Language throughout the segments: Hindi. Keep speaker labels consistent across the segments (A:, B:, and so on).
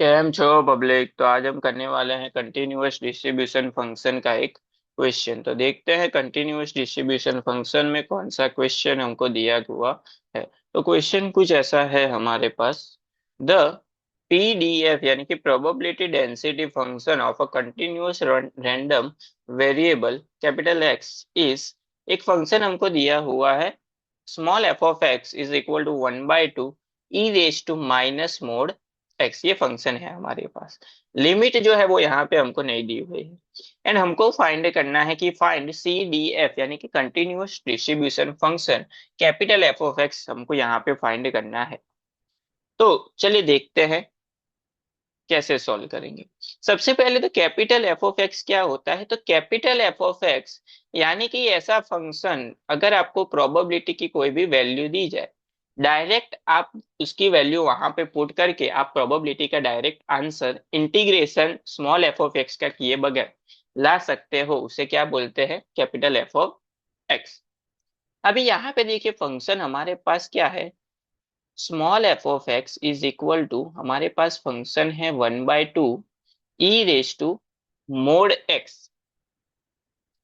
A: कैम छो पब्लिक। तो आज हम करने वाले हैं कंटिन्यूअस डिस्ट्रीब्यूशन फंक्शन का एक क्वेश्चन। तो देखते हैं कंटिन्यूअस डिस्ट्रीब्यूशन फंक्शन में कौन सा क्वेश्चन हमको दिया हुआ है। तो क्वेश्चन कुछ ऐसा है हमारे पास। द पीडीएफ यानी कि probability density function of a continuous random variable capital X is, एक फंक्शन हमको दिया हुआ है small F of X is equal to 1/2 e raise to minus mod X. ये फंक्शन है हमारे पास। लिमिट जो है वो यहाँ पे हमको नहीं दी हुई है। एंड हमको फाइंड करना है कि फाइंड सी डी एफ यानी कि continuous distribution function capital F of x हमको यहाँ पे फाइंड करना है। तो चलिए देखते हैं कैसे सॉल्व करेंगे। सबसे पहले तो कैपिटल एफ ऑफ एक्स क्या होता है। तो कैपिटल एफ ऑफ एक्स यानी कि ऐसा फंक्शन अगर आपको प्रोबेबिलिटी की कोई भी वैल्यू दी जाए, डायरेक्ट आप उसकी वैल्यू वहां पे पुट करके आप प्रोबेबिलिटी का direct answer integration small F of x का किए बगैर ला सकते हो, उसे क्या बोलते हैं, कैपिटल एफ ऑफ एक्स। अभी यहाँ पे देखिए फंक्शन हमारे पास क्या है, small F of X is equal to, हमारे पास फंक्शन है 1/2 e raise to mod X.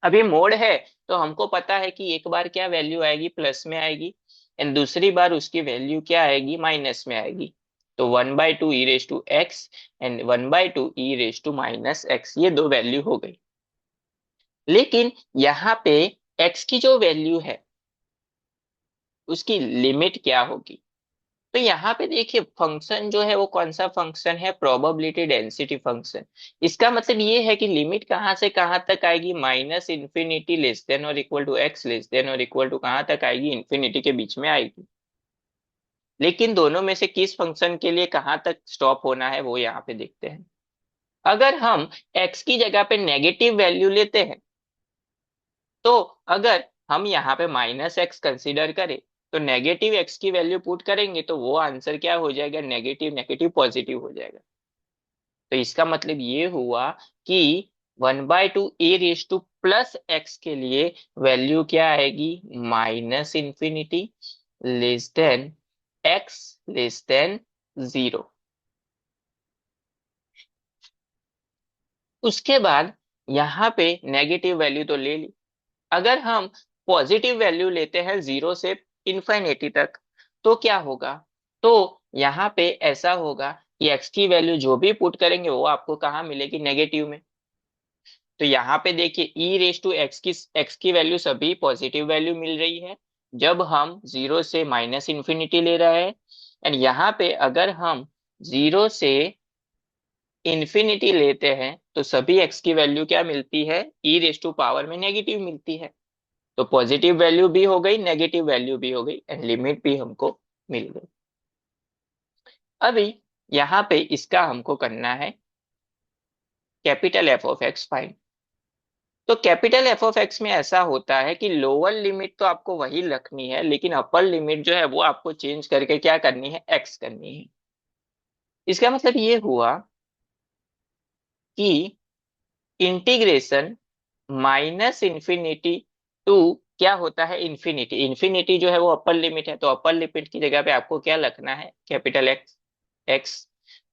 A: अभी मोड है तो हमको पता है कि एक बार क्या वैल्यू आएगी, प्लस में आएगी, एंड दूसरी बार उसकी वैल्यू क्या आएगी, माइनस में आएगी। तो 1/2 e raise to x and 1/2 e raise to minus x, ये दो वैल्यू हो गई। लेकिन यहाँ पे एक्स की जो वैल्यू है उसकी लिमिट क्या होगी। तो यहाँ पे देखिए फंक्शन जो है वो कौन सा फंक्शन है, प्रोबेबिलिटी डेंसिटी फंक्शन। इसका मतलब ये है कि लिमिट कहाँ से कहाँ तक आएगी, माइनस इंफिनिटी लेस देन और equal to X less than और इक्वल टू कहाँ तक आएगी, इंफिनिटी के बीच में आएगी। लेकिन दोनों में से किस फंक्शन के लिए कहाँ तक स्टॉप होना है वो यहाँ पे देखते हैं। अगर हम एक्स की जगह पे नेगेटिव वैल्यू लेते हैं, तो अगर हम यहाँ पे माइनस एक्स कंसिडर करें तो नेगेटिव एक्स की वैल्यू पुट करेंगे तो वो आंसर क्या हो जाएगा, नेगेटिव नेगेटिव पॉजिटिव हो जाएगा। तो इसका मतलब ये हुआ कि 1/2 ए रेस टू प्लस एक्स के लिए वैल्यू क्या आएगी, minus infinity less then x less then 0। उसके बाद यहाँ पे नेगेटिव वैल्यू तो ले ली। अगर हम पॉजिटिव वैल्यू लेते हैं 0 से इन्फिनिटी तक तो क्या होगा, तो यहाँ पे ऐसा होगा कि एक्स की वैल्यू जो भी पुट करेंगे वो आपको कहाँ मिलेगी, नेगेटिव में। तो यहाँ पे देखिए ई रेस टू एक्स की वैल्यू सभी पॉजिटिव वैल्यू मिल रही है जब हम 0 से माइनस इंफिनिटी ले रहे हैं। एंड यहाँ पे अगर हम 0 से इंफिनिटी लेते हैं तो सभी एक्स की वैल्यू क्या मिलती है, ई रेस टू पावर में नेगेटिव मिलती है। तो पॉजिटिव वैल्यू भी हो गई, नेगेटिव वैल्यू भी हो गई, एंड लिमिट भी हमको मिल गई। अभी यहाँ पे इसका हमको करना है capital F of x find. तो कैपिटल एफ ऑफ एक्स में ऐसा होता है कि लोअर लिमिट तो आपको वही रखनी है, लेकिन अपर लिमिट जो है वो आपको चेंज करके क्या करनी है, एक्स करनी है। इसका मतलब ये हुआ कि इंटीग्रेशन माइनस इंफिनिटी टू, क्या होता है, इंफिनिटी। इंफिनिटी जो है वो अपर लिमिट है, तो अपर लिमिट की जगह पे आपको क्या रखना है, कैपिटल एक्स एक्स।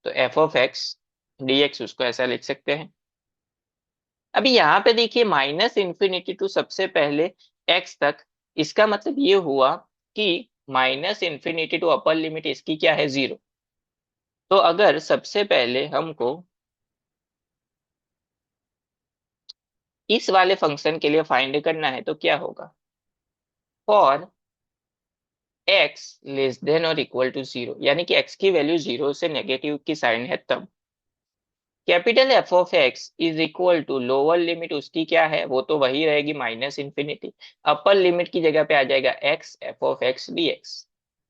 A: तो F of x d x उसको ऐसा लिख सकते हैं। अभी यहाँ पे देखिए माइनस इंफिनिटी टू सबसे पहले एक्स तक, इसका मतलब ये हुआ कि minus infinity to upper limit इसकी क्या है, 0। तो अगर सबसे पहले हमको इस वाले फंक्शन के लिए फाइंड करना है तो क्या होगा, फॉर एक्स लेस देन और इक्वल टू 0, यानी कि एक्स की वैल्यू 0 से नेगेटिव की साइन है तब capital F of X is equal to lower limit उसकी क्या है, वो तो वही रहेगी माइनस इंफिनिटी। अपर लिमिट की जगह पे आ जाएगा x f of x d x.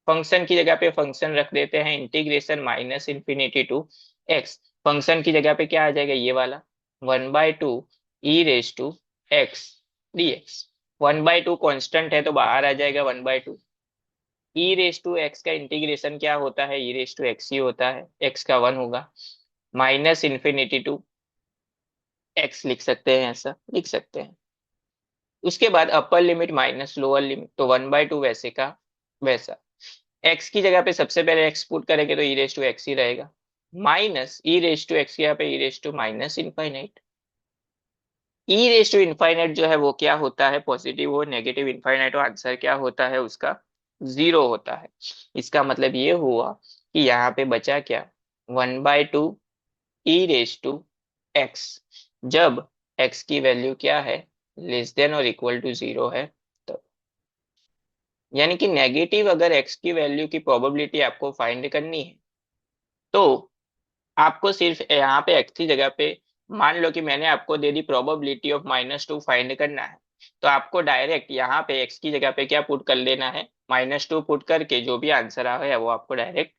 A: Function की जगह पे फंक्शन रख देते हैं integration minus infinity to x. Function की जगह पे क्या आ जाएगा, ये वाला 1/2 e raise to x d x. 1/2 constant है तो बाहर आ जाएगा 1/2। ई रेस टू एक्स का इंटीग्रेशन क्या होता है, ई रेस टू एक्स ही होता है, एक्स का 1 होगा, माइनस इंफिनिटी टू एक्स लिख सकते हैं, ऐसा लिख सकते हैं। उसके बाद upper limit minus lower limit, तो 1/2 वैसे का वैसा। एक्स की जगह पे सबसे पहले एक्स पुट करेंगे तो ई रेस टू एक्स ही रहेगा। Minus e raise to x, यहाँ पे e raise to minus infinite. E raise to infinite जो है वो क्या होता है, पॉजिटिव हो, नेगेटिव इनफाइनाइट हो, आंसर क्या होता है उसका, जीरो होता है। इसका मतलब ये हुआ कि यहाँ पे बचा क्या, 1/2 ई रेस टू एक्स, जब एक्स की वैल्यू क्या है, लेस देन और इक्वल टू जीरो है। तो यानी कि नेगेटिव अगर एक्स की वैल्यू की प्रोबेबिलिटी आपको फाइंड करनी है, तो आपको सिर्फ यहाँ पे एक्स की जगह पे, मान लो कि मैंने आपको दे दी प्रोबेबिलिटी ऑफ -2 फाइंड करना है, तो आपको डायरेक्ट यहाँ पे एक्स की जगह पे क्या पुट कर लेना है, -2 पुट करके जो भी आंसर आया वो आपको डायरेक्ट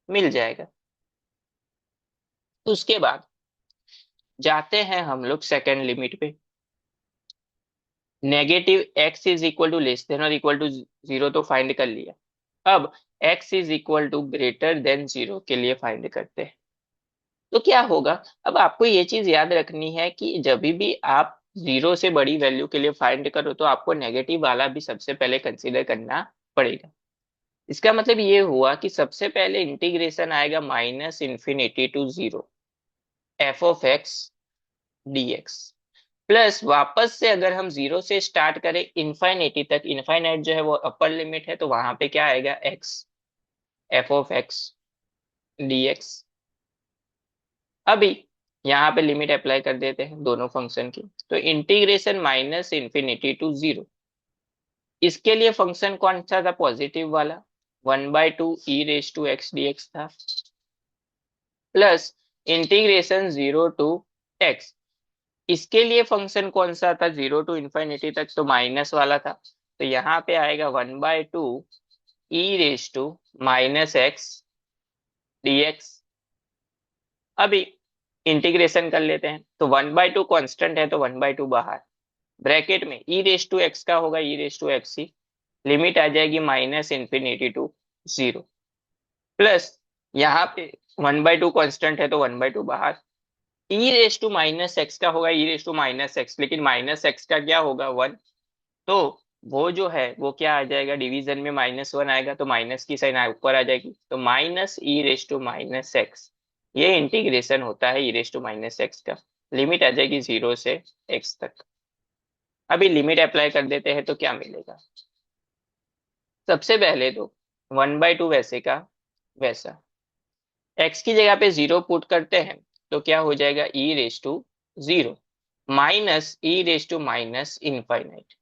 A: मिल जाएगा। तो उसके बाद जाते हैं हम लोग सेकेंड लिमिट पे। Negative X is equal to less than और इक्वल टू जीरो तो फाइंड कर लिया। अब X is equal to greater than zero के लिए फाइंड करते हैं। तो क्या होगा, अब आपको ये चीज याद रखनी है कि जब भी आप जीरो से बड़ी वैल्यू के लिए फाइंड करो तो आपको नेगेटिव वाला भी सबसे पहले कंसीडर करना पड़ेगा। इसका मतलब ये हुआ कि सबसे पहले इंटीग्रेशन आएगा -∞ to zero F of X dx, plus वापस से अगर हम जीरो से स्टार्ट करें इनफाइनिटी तक, इनफाइनाइट जो है वो अपर लिमिट है, तो वहां पे क्या आएगा, x, f of X dx। अभी यहाँ पे लिमिट अप्लाई कर देते हैं दोनों फंक्शन की, तो इंटीग्रेशन -∞ टू जीरो, इसके लिए फंक्शन कौन सा था, पॉजिटिव वाला, 1/2 e raise to X dx था, plus integration zero to X, इसके लिए फंक्शन कौन सा था, जीरो टू इन्फाइनिटी तक, तो माइनस वाला था, तो यहाँ पे आएगा 1/2 e raise to minus x dx। अभी इंटीग्रेशन कर लेते हैं, तो 1/2 कांस्टेंट है तो 1/2 बाहर, ब्रैकेट में ई रेस टू एक्स का होगा ई रेस टू एक्स ही, लिमिट आ जाएगी -∞ टू जीरो, प्लस यहाँ पे 1/2 कांस्टेंट है तो 1/2 बाहर, ई रेस टू माइनस एक्स का होगा e raise to minus x, लेकिन माइनस एक्स का क्या होगा, वन, तो वो जो है वो क्या आ जाएगा, डिवीजन में -1 आएगा तो माइनस की साइन ऊपर आ जाएगी, तो minus e raise to minus x, ये इंटीग्रेशन होता है e raise to minus X का, लिमिट आ जाएगी जीरो से एक्स तक। अभी लिमिट अप्लाई कर देते हैं तो क्या मिलेगा, सबसे पहले तो 1/2 वैसे का वैसा, एक्स की जगह पे जीरो पुट करते हैं तो क्या हो जाएगा, e raise to zero minus e raise to minus infinite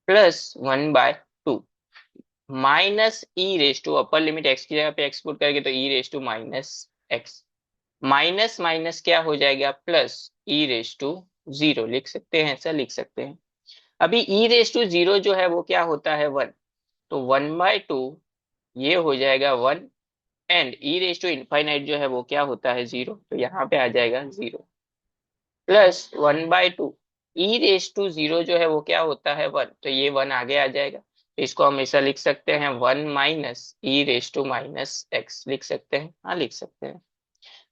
A: plus 1/2 minus e raise to, upper limit x की जगह पे एक्स पुट करके तो e raise to minus x, minus minus क्या हो जाएगा, plus e raise to zero, लिख सकते हैं, ऐसा लिख सकते हैं। अभी ई रेस टू जीरो जो है वो क्या होता है, वन, तो 1/2 ये हो जाएगा one, and e raise to infinite जो है वो क्या होता है, जीरो, तो यहाँ पे आ जाएगा zero, plus 1/2 e raise to zero जो है वो क्या होता है, वन, तो ये वन आगे आ जाएगा, तो इसको हम ऐसा लिख सकते हैं, one minus e raise to minus X, लिख सकते हैं, हाँ लिख सकते हैं।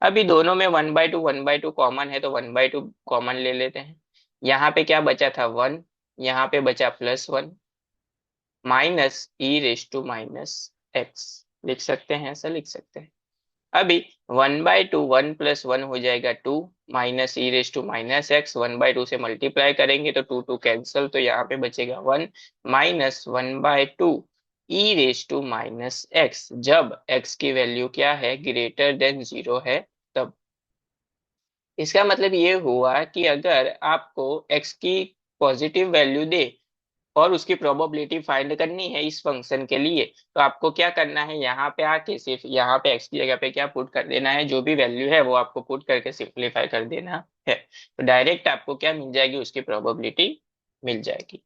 A: अभी दोनों में 1/2 कॉमन है तो 1/2 कॉमन ले लेते हैं, यहाँ पे क्या बचा था, वन, यहाँ पे बचा +1 minus e raise to minus X, लिख सकते हैं, ऐसा लिख सकते हैं। अभी 1/2, 1 + 1 हो जाएगा 2, minus e raise to minus X, 1/2 से मल्टीप्लाई करेंगे तो 2 2 कैंसल, तो यहाँ पे बचेगा 1 minus 1/2 e raise to minus X, जब एक्स की वैल्यू क्या है, ग्रेटर देन जीरो है तब। इसका मतलब ये हुआ कि अगर आपको एक्स की पॉजिटिव वैल्यू दे और उसकी प्रोबेबिलिटी फाइंड करनी है इस फंक्शन के लिए, तो आपको क्या करना है, यहाँ पे आके सिर्फ यहाँ पे एक्स की जगह पे क्या पुट कर देना है, जो भी वैल्यू है वो आपको पुट करके सिंप्लीफाई कर देना है, तो डायरेक्ट आपको क्या मिल जाएगी, उसकी प्रोबेबिलिटी मिल जाएगी।